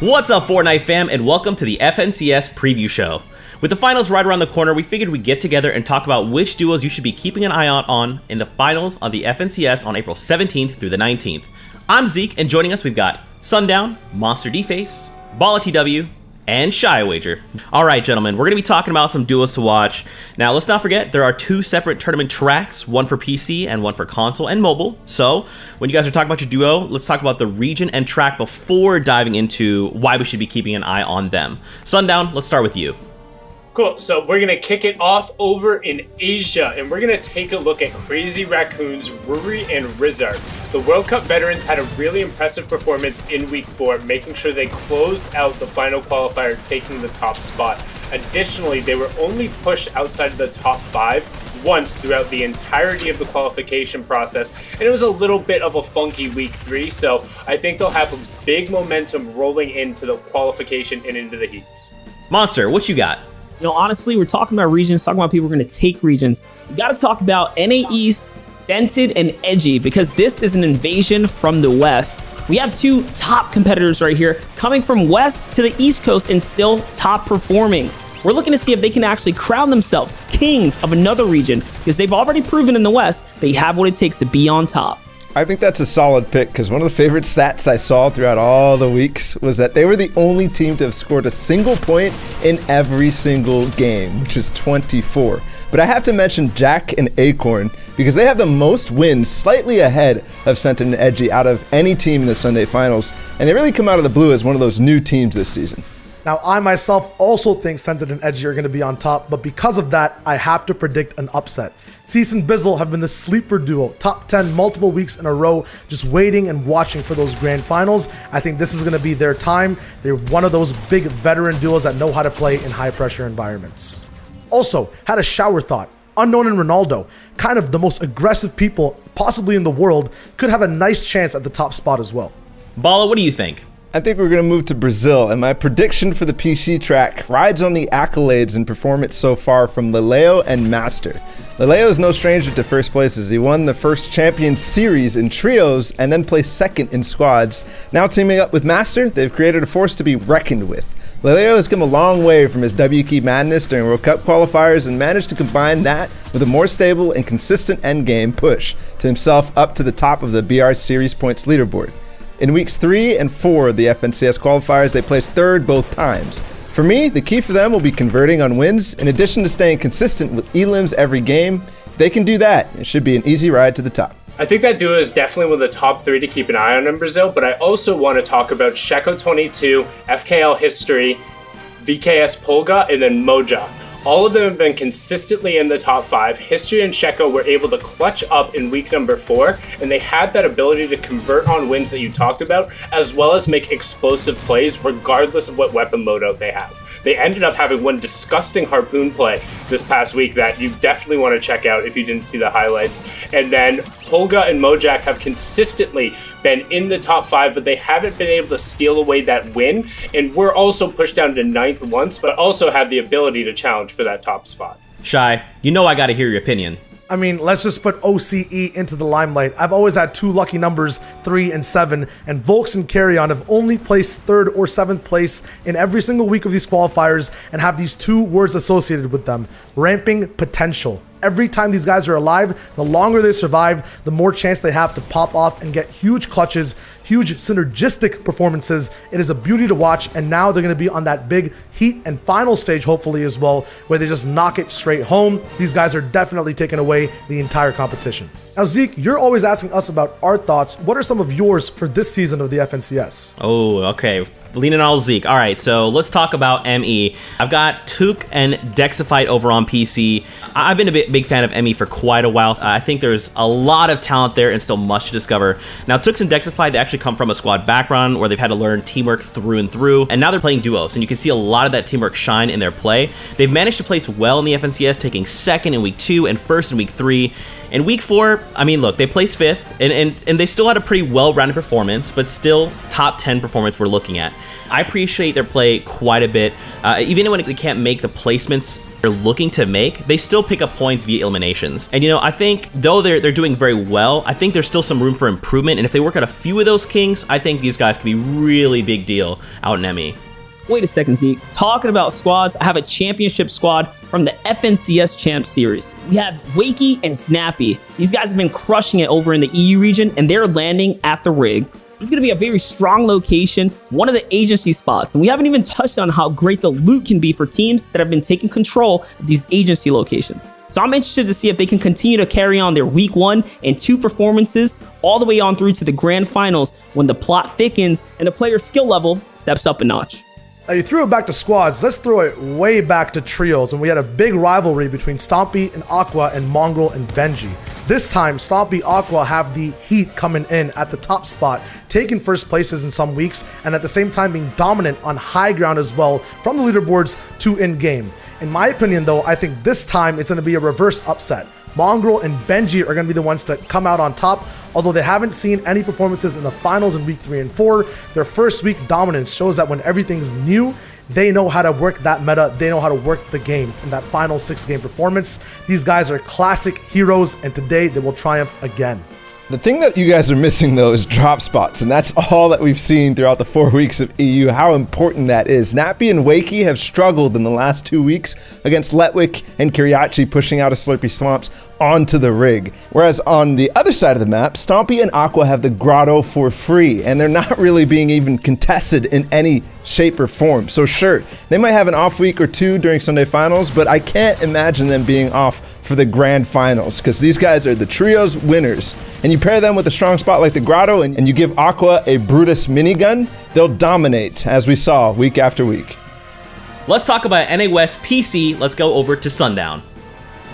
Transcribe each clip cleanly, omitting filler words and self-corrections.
What's up, Fortnite fam, and welcome to the FNCS preview show. With the finals right around the corner, we figured we'd get together and talk about which duos you should be keeping an eye out on in the finals on the FNCS on April 17th through the 19th. I'm Zeke, and joining us we've got Sundown, Monster D-Face, Balla TW, and Shy Wager. Alright gentlemen, we're going to be talking about some duos to watch. Now let's not forget, there are two separate tournament tracks, one for PC and one for console and mobile. So, when you guys are talking about your duo, let's talk about the region and track before diving into why we should be keeping an eye on them. Sundown, let's start with you. Cool, so we're going to kick it off over in Asia, and we're going to take a look at Crazy Raccoons, Ruri, and Rizard. The World Cup veterans had a really impressive performance in Week 4, making sure they closed out the final qualifier, taking the top spot. Additionally, they were only pushed outside of the top 5 once throughout the entirety of the qualification process, and it was a little bit of a funky Week 3, so I think they'll have a big momentum rolling into the qualification and into the heats. Monster, what you got? You know, honestly, we're talking about regions, talking about people who are going to take regions. You got to talk about NA East, Dented, and Edgy, because this is an invasion from the West. We have two top competitors right here coming from West to the East Coast and still top performing. We're looking to see if they can actually crown themselves kings of another region, because they've already proven in the West they have what it takes to be on top. I think that's a solid pick because one of the favorite stats I saw throughout all the weeks was that they were the only team to have scored a single point in every single game, which is 24. But I have to mention Jack and Acorn because they have the most wins, slightly ahead of Scented and Edgy out of any team in the Sunday Finals, and they really come out of the blue as one of those new teams this season. Now, I myself also think Scented and Edgy are going to be on top, but because of that, I have to predict an upset. Cease and Bizzle have been the sleeper duo, top 10 multiple weeks in a row, just waiting and watching for those grand finals. I think this is going to be their time. They're one of those big veteran duos that know how to play in high-pressure environments. Also, had a shower thought. Unknown and Ronaldo, kind of the most aggressive people possibly in the world, could have a nice chance at the top spot as well. Balla, what do you think? I think we're going to move to Brazil, and my prediction for the PC track rides on the accolades and performance so far from Leleo and Master. Leleo is no stranger to first places. He won the first Champions Series in trios and then placed second in squads. Now teaming up with Master, they've created a force to be reckoned with. Leleo has come a long way from his W key madness during World Cup qualifiers and managed to combine that with a more stable and consistent endgame push to himself up to the top of the BR Series points leaderboard. In weeks 3 and 4 of the FNCS qualifiers, they placed third both times. For me, the key for them will be converting on wins, in addition to staying consistent with elims every game. If they can do that, it should be an easy ride to the top. I think that duo is definitely one of the top 3 to keep an eye on in Brazil, but I also want to talk about Sheko22, FKL History, VKS Polga, and then Moja. All of them have been consistently in the top 5. History and Sheko were able to clutch up in week number 4, and they had that ability to convert on wins that you talked about, as well as make explosive plays regardless of what weapon loadout they have. They ended up having one disgusting harpoon play this past week that you definitely want to check out if you didn't see the highlights. And then Polga and Mojak have consistently been in the top 5, but they haven't been able to steal away that win. And we're also pushed down to 9th once, but also have the ability to challenge for that top spot. Shy, you know I gotta hear your opinion. I mean, let's just put OCE into the limelight. I've always had two lucky numbers, 3 and 7, and Volks and Carrion have only placed 3rd or 7th place in every single week of these qualifiers and have these two words associated with them: ramping potential. Every time these guys are alive, the longer they survive, the more chance they have to pop off and get huge clutches, huge synergistic performances. It is a beauty to watch, and now they're going to be on that big heat and final stage, hopefully as well, where they just knock it straight home. These guys are definitely taking away the entire competition. Now, Zeke, you're always asking us about our thoughts. What are some of yours for this season of the FNCS? Oh, okay. Leaning on Zeke. All right, so let's talk about ME. I've got Took and Dexify over on PC. I've been a big fan of ME for quite a while. So I think there's a lot of talent there and still much to discover. Now, Tooks and Dexify, they actually come from a squad background where they've had to learn teamwork through and through, and now they're playing duos, and you can see a lot of that teamwork shine in their play. They've managed to place well in the FNCS, taking 2nd in week 2 and 1st in week 3. In week 4, I mean, look, they placed 5th, and they still had a pretty well-rounded performance, but still top 10 performance we're looking at. I appreciate their play quite a bit. Even when they can't make the placements they're looking to make, they still pick up points via eliminations. And I think though they're doing very well, I think there's still some room for improvement. And if they work out a few of those kinks, I think these guys could be really big deal out in ME. Wait a second, Zeke. Talking about squads, I have a championship squad from the FNCS Champ Series. We have Wakey and Snappy. These guys have been crushing it over in the EU region, and they're landing at the rig. This is going to be a very strong location, one of the agency spots. And we haven't even touched on how great the loot can be for teams that have been taking control of these agency locations. So I'm interested to see if they can continue to carry on their week 1 and 2 performances all the way on through to the grand finals when the plot thickens and the player's skill level steps up a notch. Now you threw it back to squads. Let's throw it way back to trios, and we had a big rivalry between Stompy and Aqua and Mongrel and Benji. This time, Stompy Aqua have the heat coming in at the top spot, taking first places in some weeks, and at the same time being dominant on high ground as well, from the leaderboards to in-game. In my opinion though, I think this time it's going to be a reverse upset. Mongrel and Benji are going to be the ones to come out on top. Although they haven't seen any performances in the finals in week 3 and 4, their first week dominance shows that when everything's new, they know how to work that meta, they know how to work the game in that final 6-game performance. These guys are classic heroes, and today they will triumph again. The thing that you guys are missing, though, is drop spots, and that's all that we've seen throughout the 4 weeks of EU, how important that is. Nappy and Wakey have struggled in the last 2 weeks against Letwick and Kiriachi pushing out of Slurpy Swamps onto the rig. Whereas on the other side of the map, Stompy and Aqua have the grotto for free, and they're not really being even contested in any shape or form. So sure, they might have an off week or 2 during Sunday finals, but I can't imagine them being off for the grand finals, because these guys are the trios winners. And you pair them with a strong spot like the grotto, and you give Aqua a Brutus minigun, they'll dominate, as we saw week after week. Let's talk about NA West PC. Let's go over to Sundown.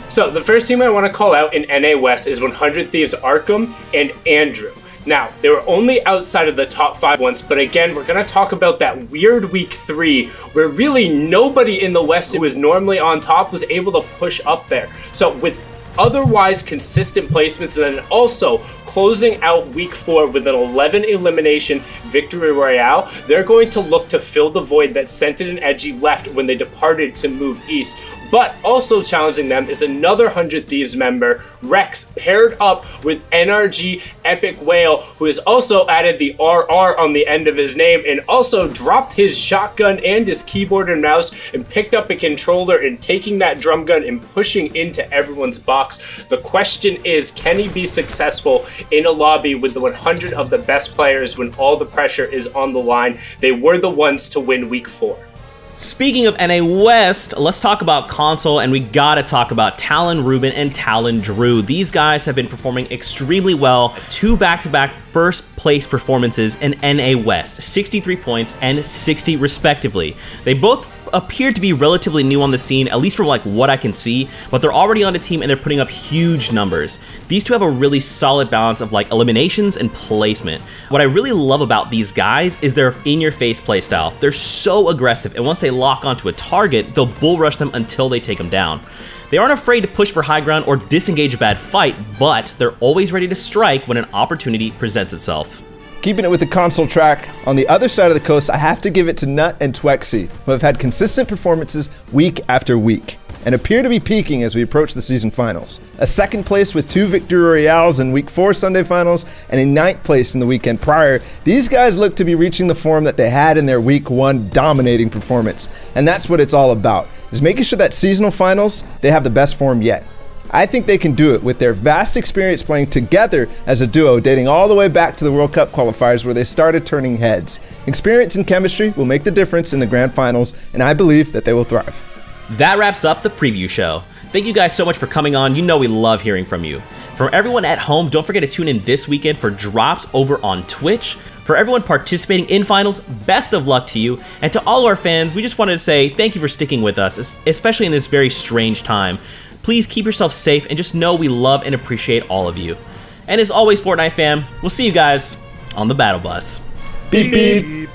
So the first team I want to call out in NA West is 100 Thieves Arkham and Andrew. Now, they were only outside of the top 5 once, but again, we're going to talk about that weird week 3 where really nobody in the West who was normally on top was able to push up there. So with otherwise consistent placements, and then also closing out week 4 with an 11 elimination victory royale, they're going to look to fill the void that Scented and Edgy left when they departed to move east. But also challenging them is another 100 Thieves member, Rex, paired up with NRG Epic Whale, who has also added the RR on the end of his name and also dropped his shotgun and his keyboard and mouse and picked up a controller and taking that drum gun and pushing into everyone's box. The question is, can he be successful in a lobby with the 100 of the best players when all the pressure is on the line? They were the ones to win week 4. Speaking of NA West, let's talk about console, and we gotta talk about Talon Ruben and Talon Drew. These guys have been performing extremely well. 2 back-to-back first place performances in NA West, 63 points and 60 respectively. They both appear to be relatively new on the scene, at least from what I can see, but they're already on a team and they're putting up huge numbers. These two have a really solid balance of eliminations and placement. What I really love about these guys is their in-your-face playstyle. They're so aggressive, and once they lock onto a target, they'll bull rush them until they take them down. They aren't afraid to push for high ground or disengage a bad fight, but they're always ready to strike when an opportunity presents itself. Keeping it with the console track, on the other side of the coast, I have to give it to Nut and Twexy, who have had consistent performances week after week, and appear to be peaking as we approach the season finals. A second place with 2 victory royales in week 4 Sunday finals, and a 9th place in the weekend prior, these guys look to be reaching the form that they had in their week 1 dominating performance. And that's what it's all about, is making sure that seasonal finals, they have the best form yet. I think they can do it with their vast experience playing together as a duo, dating all the way back to the World Cup qualifiers where they started turning heads. Experience and chemistry will make the difference in the grand finals, and I believe that they will thrive. That wraps up the preview show. Thank you guys so much for coming on. You know we love hearing from you. For everyone at home, don't forget to tune in this weekend for drops over on Twitch. For everyone participating in finals, best of luck to you. And to all our fans, we just wanted to say thank you for sticking with us, especially in this very strange time. Please keep yourself safe and just know we love and appreciate all of you. And as always, Fortnite fam, we'll see you guys on the battle bus. Beep beep.